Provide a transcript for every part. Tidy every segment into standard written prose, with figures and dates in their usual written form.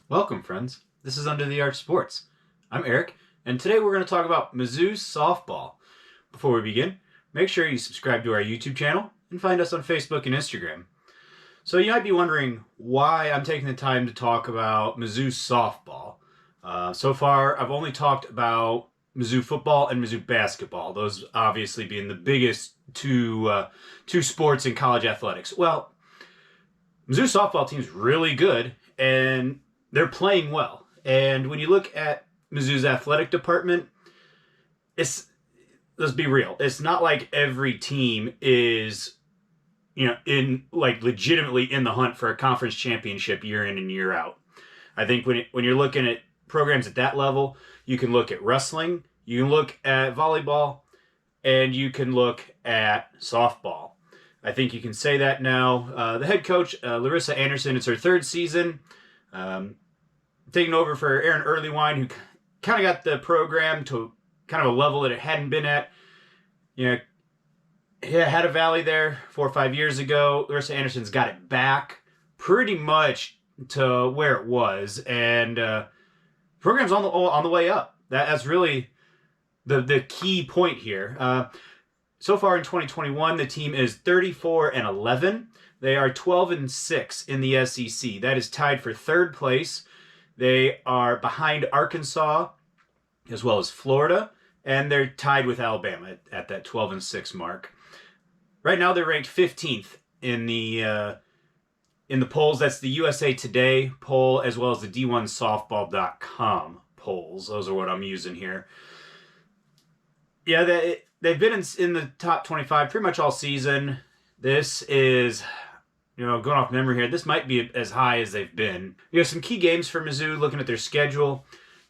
Welcome, friends. This is Under the Arch Sports. I'm Eric, and today we're going to talk about Mizzou softball. Before we begin, make sure you subscribe to our YouTube channel and find us on Facebook and Instagram. So you might be wondering why I'm taking the time to talk about Mizzou softball. So far, I've only talked about Mizzou football and Mizzou basketball, those obviously being the biggest two sports in college athletics. Well, Mizzou softball team's really good, and they're playing well. And when you look at Mizzou's athletic department, let's be real. It's not like every team is, legitimately in the hunt for a conference championship year in and year out. I think when you're looking at programs at that level, you can look at wrestling, you can look at volleyball, and you can look at softball. I think you can say that now. The head coach, Larissa Anderson, it's her third season. Taking over for Aaron Earlywine, who kind of got the program to kind of a level that it hadn't been at. It had a valley there 4 or 5 years ago. Larissa Anderson's got it back pretty much to where it was, and program's on the way up. That's really the key point here. So far in 2021, the team is 34-11. They are 12-6 in the SEC. That is tied for third place. They are behind Arkansas as well as Florida, and they're tied with Alabama at that 12-6 mark. Right now, they're ranked 15th in the polls. That's the USA Today poll as well as the D1Softball.com polls. Those are what I'm using here. Yeah, they've been in the top 25 pretty much all season. This is, going off memory here, this might be as high as they've been. Some key games for Mizzou, looking at their schedule.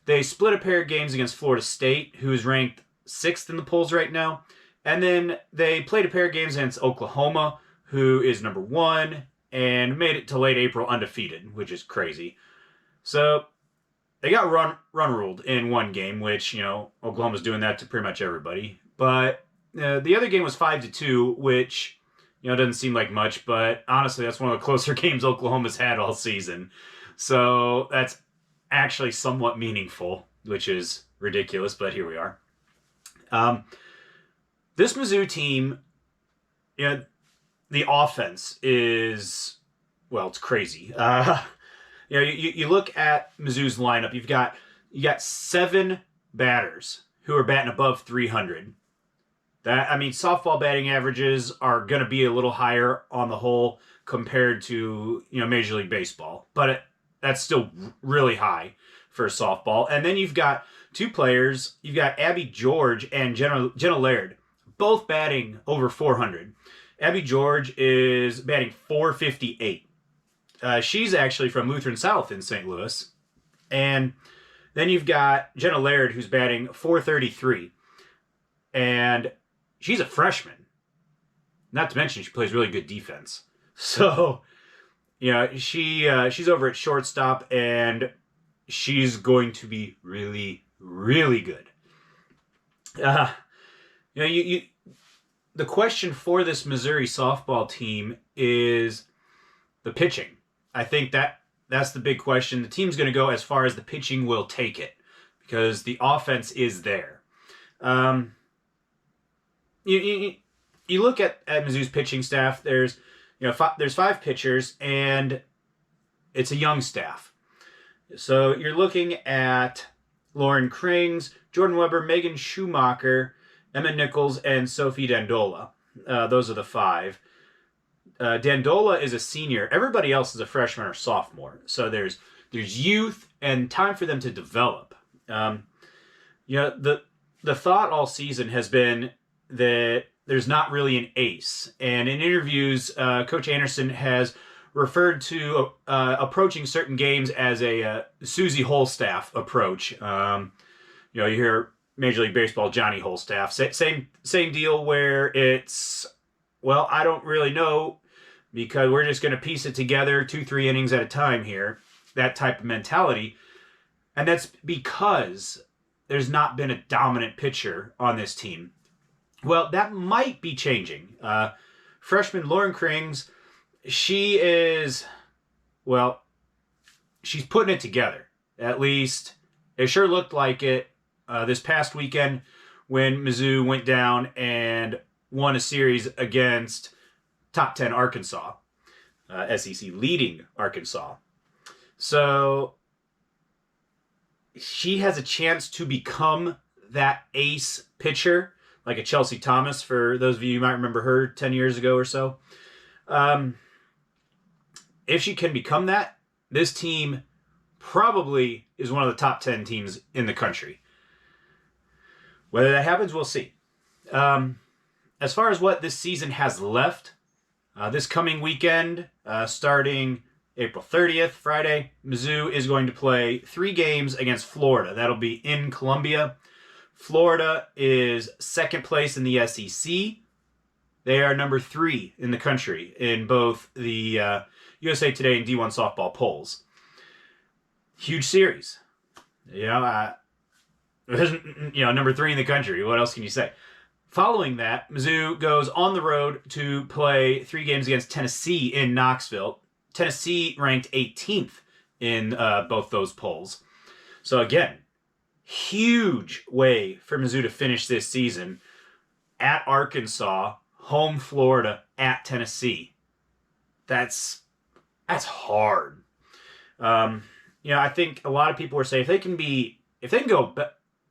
They split a pair of games against Florida State, who is ranked 6th in the polls right now. And then they played a pair of games against Oklahoma, who is number 1, and made it to late April undefeated, which is crazy. So they got run ruled in one game, which, Oklahoma's doing that to pretty much everybody. But the other game was 5-2, which, doesn't seem like much, but honestly, that's one of the closer games Oklahoma's had all season. So that's actually somewhat meaningful, which is ridiculous, but here we are. This Mizzou team, the offense is, it's crazy. You look at Mizzou's lineup. You got 7 batters who are batting above 300. Softball batting averages are going to be a little higher on the whole compared to Major League Baseball, but that's still really high for softball. And then you've got 2 players. You've got Abby George and Jenna Laird, both batting over 400. Abby George is batting 458. She's actually from Lutheran South in St. Louis. And then you've got Jenna Laird, who's batting 433. And she's a freshman. Not to mention she plays really good defense. So, she's over at shortstop, and she's going to be really, really good. The question for this Missouri softball team is the pitching. I think that's the big question. The team's going to go as far as the pitching will take it because the offense is there. You look at Mizzou's pitching staff. There's 5 pitchers, and it's a young staff. So you're looking at Lauren Crings, Jordan Weber, Megan Schumacher, Emma Nichols, and Sophie Dandola. Those are the 5. Dandola is a senior. Everybody else is a freshman or sophomore. So there's youth and time for them to develop. The thought all season has been that there's not really an ace. And in interviews, Coach Anderson has referred to approaching certain games as a Susie Holstaff approach. You hear Major League Baseball Johnny Holstaff. Same deal where it's, I don't really know because we're just going to piece it together 2-3 innings at a time here. That type of mentality. And that's because there's not been a dominant pitcher on this team. Well, that might be changing. Freshman Lauren Crings, she's she's putting it together. At least it sure looked like it this past weekend when Mizzou went down and won a series against top 10 Arkansas, SEC leading Arkansas. So she has a chance to become that ace pitcher, like a Chelsea Thomas, for those of you who might remember her 10 years ago or so. If she can become that, this team probably is one of the top 10 teams in the country. Whether that happens, we'll see. As far as what this season has left, this coming weekend, starting April 30th, Friday, Mizzou is going to play 3 games against Florida. That'll be in Columbia. Florida is second place in the SEC. They are number 3 in the country in both the USA Today and D1 softball polls. Huge series. Number 3 in the country. What else can you say? Following that, Mizzou goes on the road to play 3 games against Tennessee in Knoxville. Tennessee ranked 18th in both those polls. So again, huge way for Mizzou to finish this season at Arkansas, home Florida, at Tennessee. That's hard. I think a lot of people were saying if they can go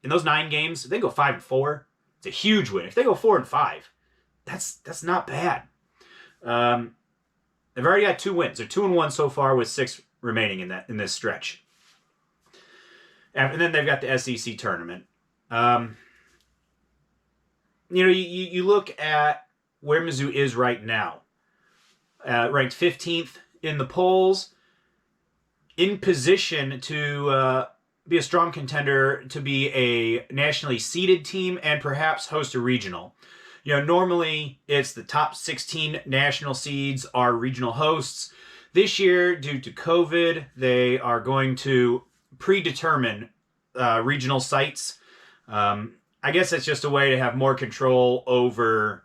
in those 9 games, if they go 5-4, it's a huge win. If they go 4-5, that's not bad. They've already got 2 wins. They're 2-1 so far with 6 remaining in this stretch. And then they've got the SEC tournament. You look at where Mizzou is right now. Ranked 15th in the polls, in position to be a strong contender to be a nationally seeded team and perhaps host a regional. Normally it's the top 16 national seeds are regional hosts. This year, due to COVID, they are going to predetermine regional sites. I guess it's just a way to have more control over,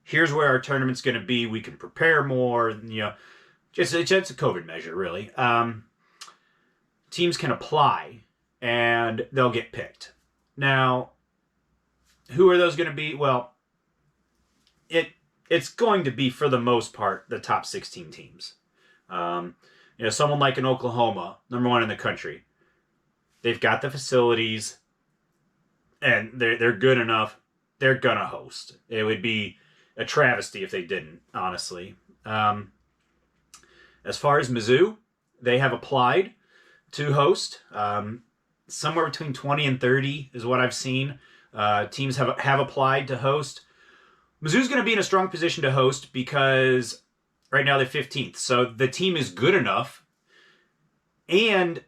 here's where our tournament's going to be. We can prepare more, just a COVID measure, really. Teams can apply and they'll get picked. Now, who are those going to be? Well, it's going to be, for the most part, the top 16 teams. Someone like an Oklahoma, number 1 in the country. They've got the facilities, and they're good enough. They're gonna host. It would be a travesty if they didn't, honestly. As far as Mizzou, they have applied to host. Somewhere between 20 and 30 is what I've seen. Teams have applied to host. Mizzou's going to be in a strong position to host because right now they're 15th. So the team is good enough. And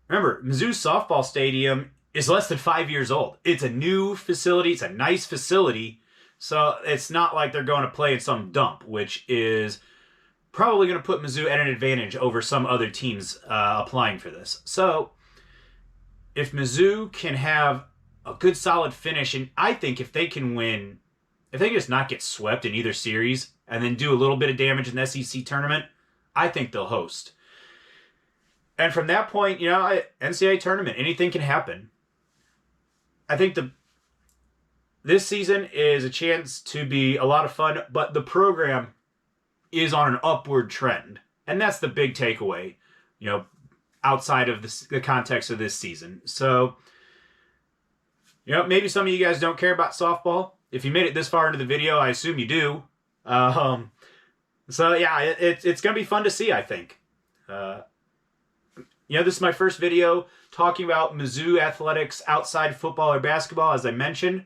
remember, Mizzou's softball stadium is less than 5 years old. It's a new facility. It's a nice facility. So it's not like they're going to play in some dump, which is probably going to put Mizzou at an advantage over some other teams applying for this. So if Mizzou can have a good solid finish, and I think if they can win, if they can just not get swept in either series and then do a little bit of damage in the SEC tournament, I think they'll host. And from that point, NCAA tournament, anything can happen. I think this season is a chance to be a lot of fun, but the program is on an upward trend. And that's the big takeaway, outside of the context of this season. So, maybe some of you guys don't care about softball. If you made it this far into the video, I assume you do. It's going to be fun to see, I think. This is my first video talking about Mizzou athletics outside football or basketball, as I mentioned.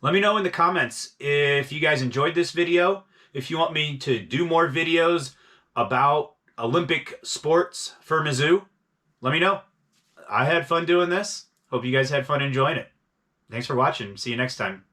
Let me know in the comments if you guys enjoyed this video, if you want me to do more videos about Olympic sports for Mizzou. Let me know. I had fun doing this. Hope you guys had fun enjoying it. Thanks for watching. See you next time.